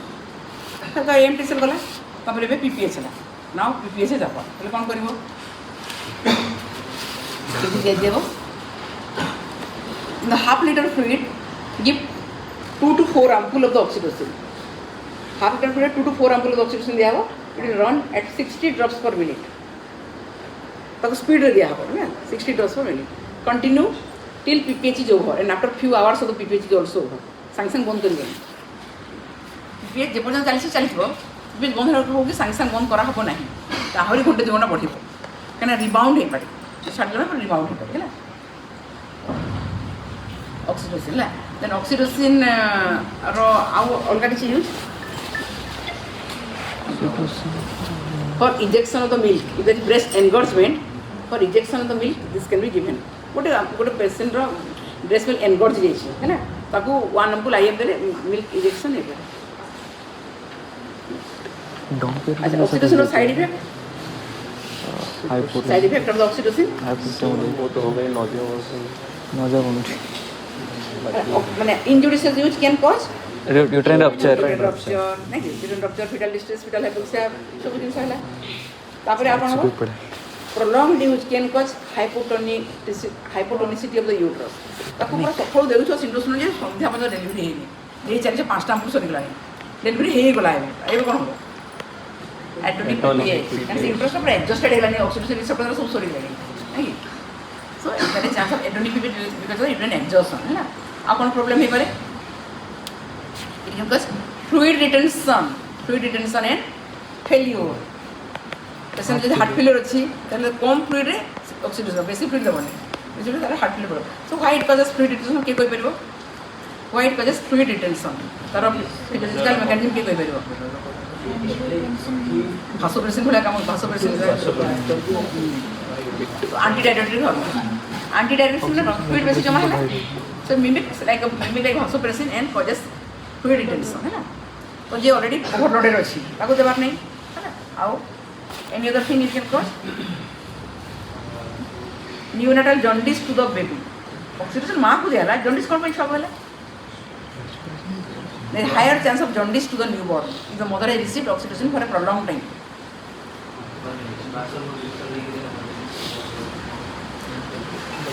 तो AMTSL गला तापर एबे PPH ହେଲା. Now PPH যাব তাহলে কোন করিব যদি দিয়ে দেব in the half liter fluid give 2 to 4 ampule of the oxytocin. Half liter fluid 2 to 4 ampule of the oxytocin दिया हो it will run at 60 drops per minute. ताको स्पीड रे दिया हो ना 60 drops per minute. Continue till PPH is over and after few hours of the PPH is also over. संग संग बंद करिए PPH जे पर्यंत चलिबो भी बंद होगी सागे सागे बंद करा हम ना आहरी घंटे 2 घंटा बढ़ कहीं रिबाउंड हो पारे छाड़देला रिबाउंड हो पारे है ऑक्सीटोसिन है देन ऑक्सीटोसिन अलग किसी use for injection of the milk if that breast engorgement for injection of the milk this can be given गोटे गोटे पेशेंट ब्रेस्ट मिल्क एनगॉर्ज है ना ताकू 1 ampule IM देले मिल्क इंजेक्शन है अच्छा oxytocin side effect side effect of the oxytocin वो तो हो गए नौजिया माने injudicious use can cause uterine rupture नहीं uterine rupture fetal distress fetal hypoxia सब दिन सहला तापर आपण prolonged use can cause hypotonicity of the uterus ताको पूरा सफल देउछ सिंड्रोम जे संध्या पद डेलीवरी हेनी जे 4-5 ampule सरी गला डेलीवरी हे गला एबे कोन हो एटोनिक एंड इंटरेस्ट पर एडजस्टेड हेलानी ऑक्सीटोसिन रिसेप्टर सब सरी गला नहीं so there is chance of atonic because of uterine exhaustion है ना आ कोन प्रॉब्लम हे पारे it can cause fluid retention and failure patient जो हार्ट फेलियर अच्छी ताले कम फ्लूइड रे ऑक्सीटोसिन बेसी फ्लूइड दबने बेसी ताले हार्ट फेलियर पड़ो so why it causes fluid retention के कोइ परबो why it causes fluid retention तार फिजिकल मैकेनिज्म के कोइ परबो भासोप्रेसिन भला काम vasopressin anti diuretic hormone fluid बेसी जमा है so mimic like vasopressin and causes fluid retention है ना तो जे ऑलरेडी ओवरलोडेड अछि ताको देबार नहीं है ना आओ any other thing it can cause neonatal jaundice to the baby oxytocin मां को देला jaundice कोन पे सब होला there is higher chance of jaundice to the newborn if the mother has received oxytocin for a prolonged time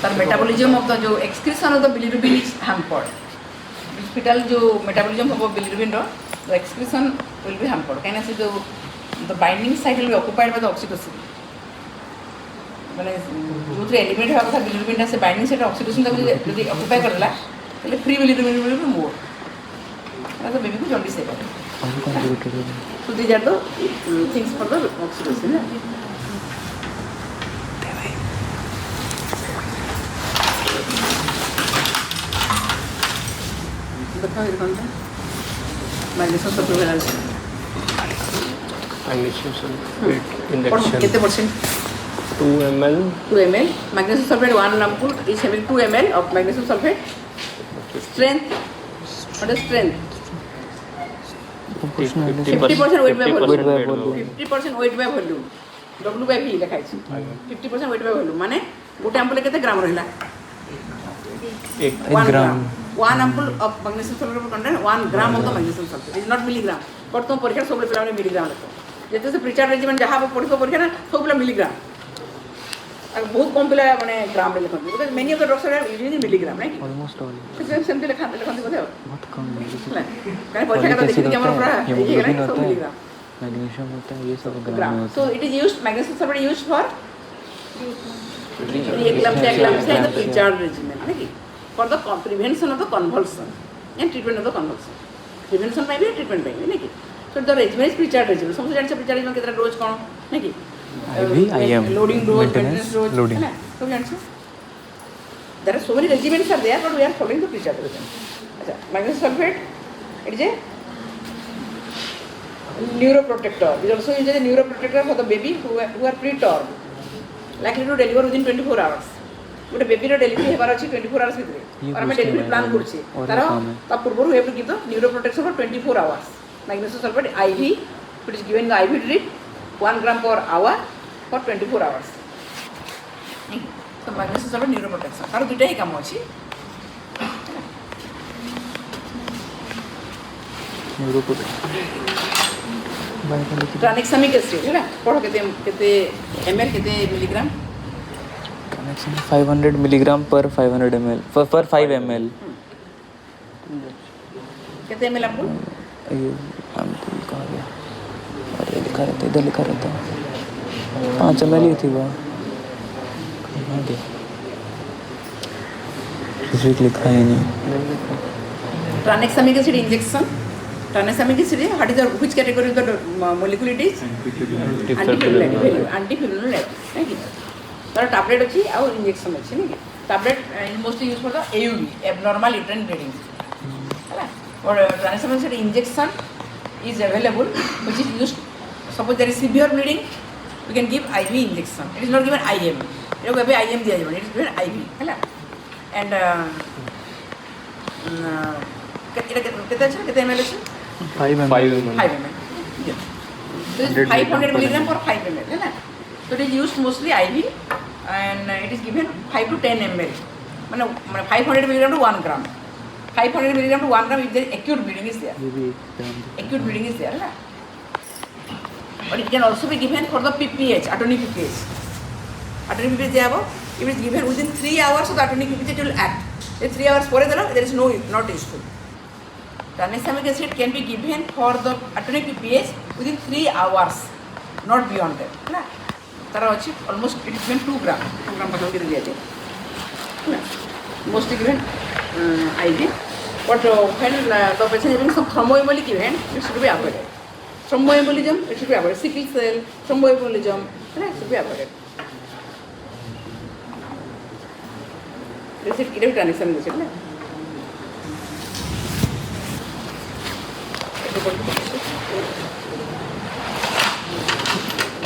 the metabolism of the जो excretion of the bilirubin is hampered fetal जो metabolism of bilirubin row the excretion will be hampered कहने से जो the binding site will be occupied by the oxytocin माने जो element है कथा bilirubin से बाइंडिंग साइट ऑक्सीटोसिन तक यदि ऑक्युपाई करला तले free bilirubin will be more तो बेबी को जल्दी से so these are the things for the oxytocin बताओ ये कौन है magnesium sulphate magnesium sulfate injection कितने percent 2 ml magnesium sulfate 1 ampule is having 2 ml of magnesium sulfate strength what is strength 50% weight by volume 50% weight by volume W by V लिखा है 50% weight by volume माने गोटे ampule केते ग्राम रहला 1 ग्राम 1 ampule of magnesium sulfate contain 1 gram of the magnesium sulfate is not milligram but तुम परीक्षा सब पिला मिलीग्राम लिखो जैसे से प्रीचार्ड रेजिमेंट जहाँ पढ़ो परीक्षा ना सब पिला मिलीग्राम बहुत कम पिला माने ग्राम रे लिखो because many of the doctors are using milligram right almost all same लिखते बोले बहुत कम कारण परीक्षा का देखिए कि हमारा पूरा ये है ना सब मिलीग्राम मैग्नीशियम होता है ये सब ग्राम में होता सो it is used magnesium sulphate used for eclampsia in the pre-charge regimen for the prevention of the convulsion and treatment of the convulsion prevention by treatment by नहीं so the regimen is pre-charge regimen समझ जाने से pre-charge regimen कितना dose कौन नहीं IM loading dose maintenance dose loading है ना सब जाने से there are so many regimens are there but we are following the pre-charge regimen अच्छा magnesium sulfate it is a neuroprotector. It is also used as a neuroprotector for the baby who are preterm, likely to deliver within 24 hours. गोटे baby delivery हेबार अच्छी 24 hours भितर और आम delivery plan करछे तार ता पूर्व we have to give the neuroprotection for 24 hours magnesium sulphate IV which is given the IV drip 1 gram per hour for 24 hours. So magnesium sulphate neuro protection तार दुटा ही काम अछि. न्यूरो प्रोटेक्शन ट्रानेक्सामिक एसिड है पढ़ो केते ml केते milligram 500 milligram पर 500 ml पर 5 ml. कितने ml आपको? ये कहाँ गया? अरे लिखा रहता इधर लिखा रहता 5 ml ही थी वो. कहाँ गया? इसमें लिखा है नहीं. Tranexamic acid injection. Tranexamic acid, what is the which category of the molecule it is? Antifibrillary. Thank you. तर टैबलेट अच्छी और इंजेक्शन अच्छी नहीं tablet is mostly use for the AUB abnormal uterine bleeding है और ट्रांसमिशन से injection is available which is used suppose there is severe bleeding we can give IV injection. It is not given IM. ये बेबी IM दिया जाबे. It is given IV है and कितना अच्छा कितना ml है 5 ml. This is 500 milligram for 5 ml है ना. So it is used mostly IV and it is given 5 to 10 ml. माने 500 milligram to 1 gram. 500 milligram to 1 gram if there is acute bleeding is there. Acute bleeding is there है ना. But it can also be given for the PPH, atonic PPH. Atonic PPH दिया वो. If it is given within 3 hours of the atonic PPH it will act. If 3 hours परे देना there is not useful. Tranexamic acid can be given for the atonic PPH within 3 hours, not beyond that. है ना. तारा अच्छी almost it is given 2 gram. 2 gram पकड़ के दिया जाए. है ना. Mostly given IV. But when the patient having some thromboembolism given, it should be avoided. Thromboembolism it should be avoided. Sickle cell, thromboembolism, है ना, should be avoided. This is it tranexamic acid ना.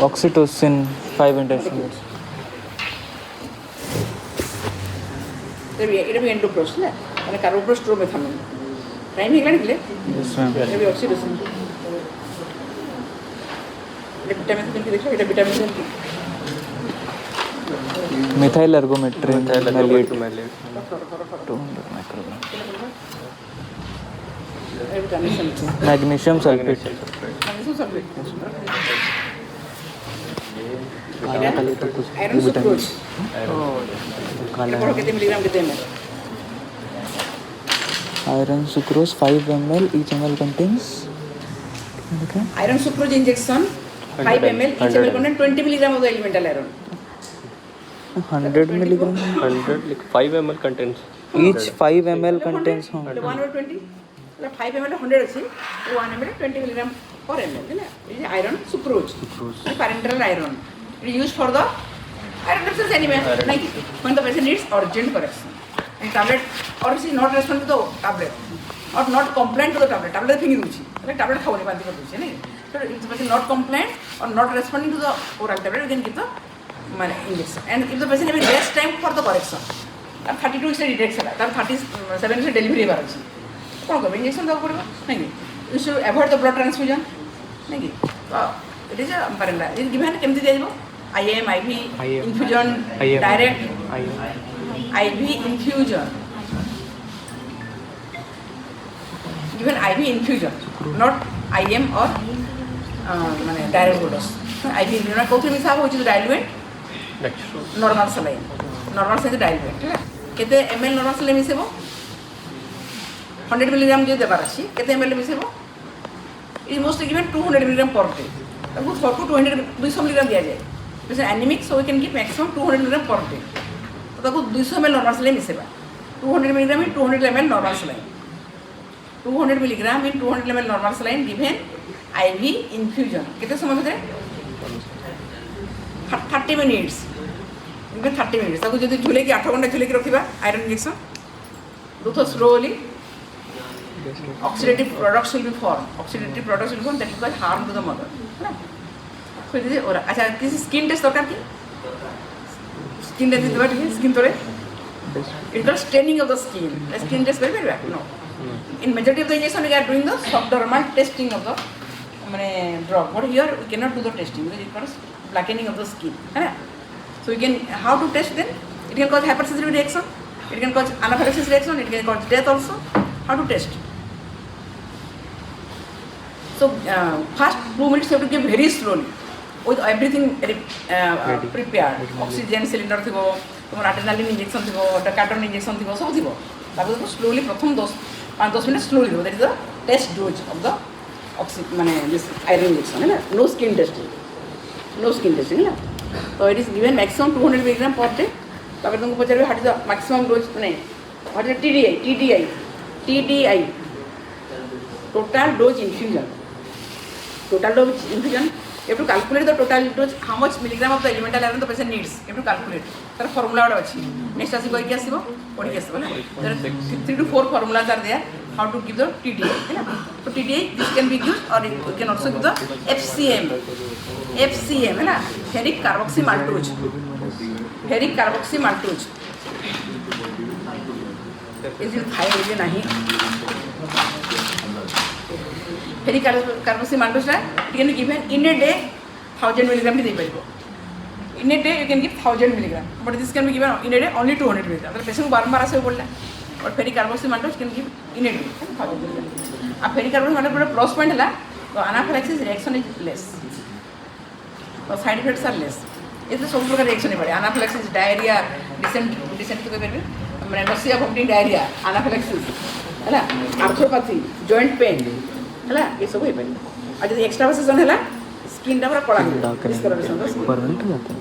Oxytocin 5 injections. এটা B এন্ডোপ্রোস না মানে কার্বোপ্রোস্ট্রোমেথামিন time হয়ে গেল Yes ma'am. এটা B oxytocin এটা ভিটামিন কি দেখো এটা ভিটামিন কি Methyl ergometrin malate 200 microgram. Magnesium sulfate. Iron sucrose कितने मिलीग्राम कितने ml Iron sucrose 5 ml. Each ml contains. Okay. iron sucrose injection 5 ml each ml contain 20 milligram of the elemental iron 100 milligram. 100 like 5 ml contains. Each 5 ml contains. 1 over 20 मतलब 5 ml 100 अच्छी 1 ml 20 milligram per ml है ना. ये iron sucrose parenteral iron it is used for the iron deficiency anemia like when the patient needs urgent correction and tablet or is not respond to the tablet or not compliant to the tablet फिंगी दूची like tablet खाओ नहीं बांधी कर दूची नहीं. So if the patient not compliant or not responding to the oral tablet we can give the injection and if the patient having less time for the correction तार 32 weeks detection है तार 37 weeks delivery बार अच्छी कौन को injection दो पड़ेगा नहीं you should avoid the blood transfusion नहीं तो it is a parenteral it is given केमती दिया जाबो IM IV infusion direct IV infusion given IV infusion not IM or माने direct dose IV infusion कोथि मिसा हो which is diluent normal saline से diluent ठीक है केते ml normal saline मिसेबो 100 milligram जो देबार अछि केते ml मिसेबो is mostly given 200 milligram per day ताको 200 milligram दिया जाए because anemic so we can give maximum 200 milligram per day तो ताको 200 ml normal saline मिसेबा 200 milligram in 200 ml normal saline 200 milligram in 200 ml normal saline given IV infusion केते समय भितर 30 minutes इनके 30 minutes ताको जदि झुले की 8 घंटा झुले की रखिबा आयरन इंजेक्शन दो तो slowly oxidative products will be formed. Oxidative products will be formed that will cause harm to the mother. है ना? So this is और अच्छा किसी skin test दरकार की? Skin test दिलवा ठीक है? Skin तोड़े? It's called staining of the skin. The skin test very bad. No. In majority of the injection we are doing the subdermal testing of the drug. But here we cannot do the testing because it causes blackening of the skin. है ना? So we can how to test then? It can cause hypersensitivity reaction. It can cause anaphylaxis reaction. It can cause death also. How to test? So first 2 minutes you have to give very slowly with everything prepared. Oxygen cylinder थिगो, तुम्हारा adrenaline injection थिगो, Decadron injection थिगो, सब थिगो. ताकि तो slowly प्रथम 5-10 minutes slowly दो. That is the test dose of the this iron injection है ना. No skin testing. No skin testing है ना. So it is given maximum 200 mg per day. ताकि तुमको पता चले what is the maximum dose what is the TDI. Total dose infusion. Total dose infusion. You have to calculate the total dose, how much milligram of the elemental iron the patient needs. You have to calculate. There are formula next as you go, there are 3 to 4 formulas are there. How to give the TDI. So TDI, this can be used or you can also give the FCM. Ferric carboxy maltose. Ferric carboxy maltose. Is it high region? Ferric carboxy maltose it can be given in a day 1000 mg. In a day you can give 1000 mg, but this can be given in a day only 200 mg. The patient बार-बार ऐसे बोलना है, और ferric carboxy maltose can give in a day 1000 mg. अब ferric carboxy maltose plus point है ना, तो anaphylaxis reaction is less, और side effects are less. इससे सब प्रकार reaction नहीं पड़े. Anaphylaxis, diarrhea, descent तो क्या कहते हैं? nausea, vomiting, diarrhea, anaphylaxis, है ना? Arthropathy, joint pain, है ना? ये सब ही पड़े. और जैसे extra vacation है ना, skin टा पूरा कोड़ा है. परमानेंट हो जाता है.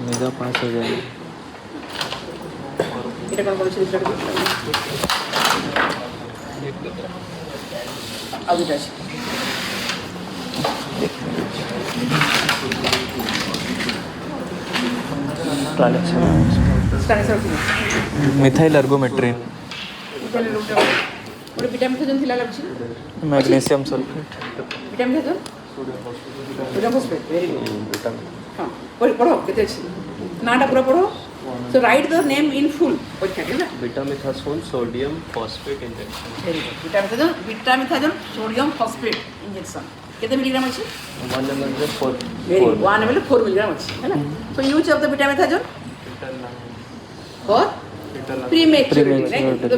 मेगा पास हो जाएगा. এটা কোন বলেছিল এটা কি আউট আছে ট্রান্সফার मिथाइल एर्गोमेट्रिन ওটা ভিটামিন থজন থিলা লাগছিল मैग्नीशियम सल्फेट ভিটামিন থজন সোডিয়াম ফসফেট ভেরি গুড হ্যাঁ পড়ো কেতে আছে নাটা পুরো পড়ো So write the name in full. Betamethasone sodium phosphate injection. Very good. Betamethasone sodium phosphate injection. कितने मिलीग्राम अच्छी? 1 ml 4. Very good. 1 ml 4 milligram अच्छी है ना? So use of the betamethasone for prematurity, right? The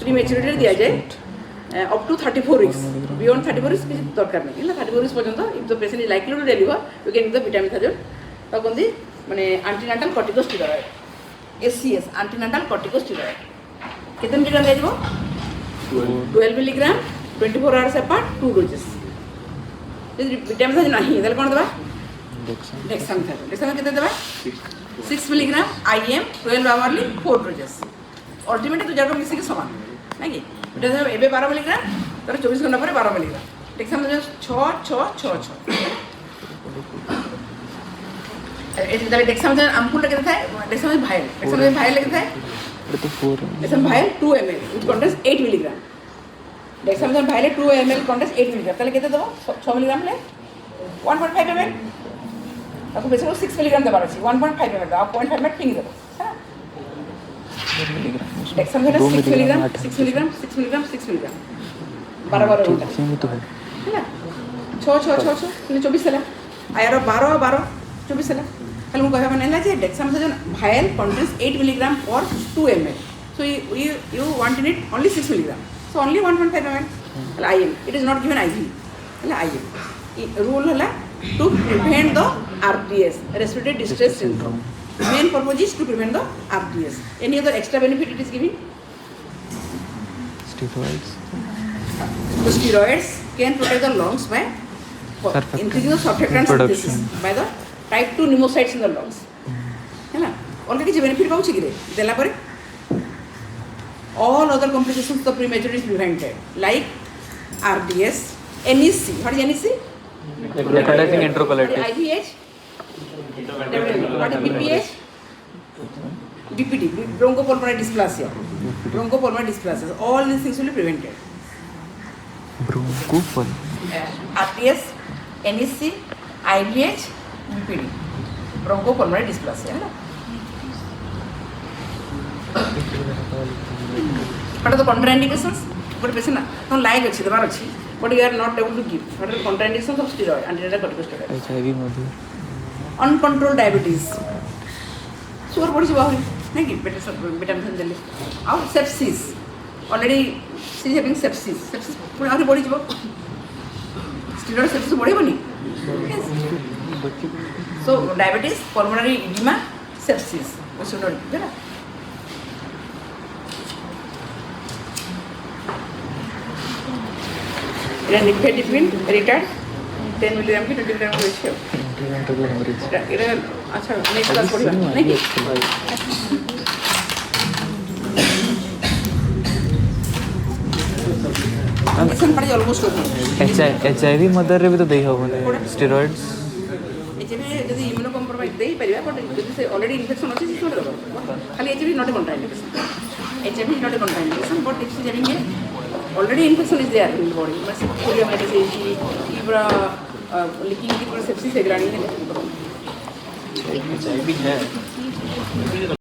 prematurity दिया जाए up to 34 weeks. Beyond 34 weeks किसी दरकार नहीं है ना? 34 weeks पर्यंत if the patient is likely to deliver, you can give the betamethasone. तो कौन दी? माने antenatal corticosteroid ACS antenatal corticosteroid कितने मिलीग्राम दे दो 12 मिलीग्राम 24 आवर्स अपार्ट 2 डोजेस यदि विटामिन नहीं देले कोन देबा डेक्सामेथासोन कितने देबा 6 milligram IM 12 hourly 4 doses ultimately तो जाको मिसी के समान ना कि এটা এবে 12 মিলিগ্রাম তার 24 ঘন্টা পরে 12 মিলিগ্রাম डेक्सामेथासोन 6 তাহলে डेक्सामेथासोन अम्पुल कितना था डेक्सामेथासोन भाइल कितना था तो 4 डेक्सामेथासोन भाइल 2 ml which contains 8 milligram dexamethasone भाइल 2 ml contains 8 मिलीग्राम তাহলে कितना দেবো 6 मिलीग्राम ले 1.5 ml आपको बेसिक 6 मिलीग्राम দেবার আছে 1.5 ml आप 0.5 ml ঠিক দেবো হ্যাঁ dexamethasone 6 milligram 6 milligram 6 milligram 6 milligram 12 घंटा सेम तो है ना 6 24 ହେଲା ଆୟାର 12 24 ହେଲା ତାହେଲେ ମୁଁ କହିବା ମାନେ ହେଲା ଯେ dexamethasone ଭାଇଲ contains 8 milligram or 2 ml so you want in it only 6 milligram so only 1.5 ml ହେଲା IM it is not given IV ହେଲା IM rule ହେଲା to prevent the RDS respiratory distress syndrome main purpose is to prevent the RDS any other extra benefit it is giving steroids the steroids can protect the lungs by increasing the surfactant synthesis by the type 2 pneumocytes in the lungs है ना अलग किसी benefit पाउछि कि रे देला परे all other complications of prematurity is prevented like RDS NEC what is NEC नेकोटाइजिंग एंट्रोकोलाइटिस IVH what is BPH BPD, bronchopulmonary dysplasia. Bronchopulmonary dysplasia. All these things will be prevented. Bronchopul. RTS, NEC, IVH, BPD. Bronchopulmonary dysplasia. है ना? What are the contraindications? But patient no like अच्छी दवा अच्छी, but you are not able to give. What are the contraindications of steroid? Antidiarrheal corticosteroid. HIV मधु Uncontrolled diabetes. Sugar बढ़ी बाहर नहीं कि बेटा मिशन जल्दी और sepsis already she is having sepsis पूरा आगे बढ़ी जीव स्टेरॉइड सेप्सिस बढ़े बनी so diabetes pulmonary oedema sepsis वो सुनो जरा ये निफेडिपिन रिटार्ड 10 मिलीग्राम की 20 मिलीग्राम की रेशियो ये अच्छा नेक्स्ट क्लास पढ़िबा नहीं कि मेडिसिन पढ़ी ऑलमोस्ट ओके HIV मदर रे भी तो देई होबो स्टेरॉइड्स HIV यदि इम्यूनो कॉम्प्रोमाइज देई परिबा बट यदि से ऑलरेडी इन्फेक्शन अछि से छोड़ दो खाली HIV not a contamination HIV is not a contamination but if is having a already infection is there in the body but poliomyelitis पूरा लीकिंग की पूरा सेप्सिस है ग्रानी है HIV है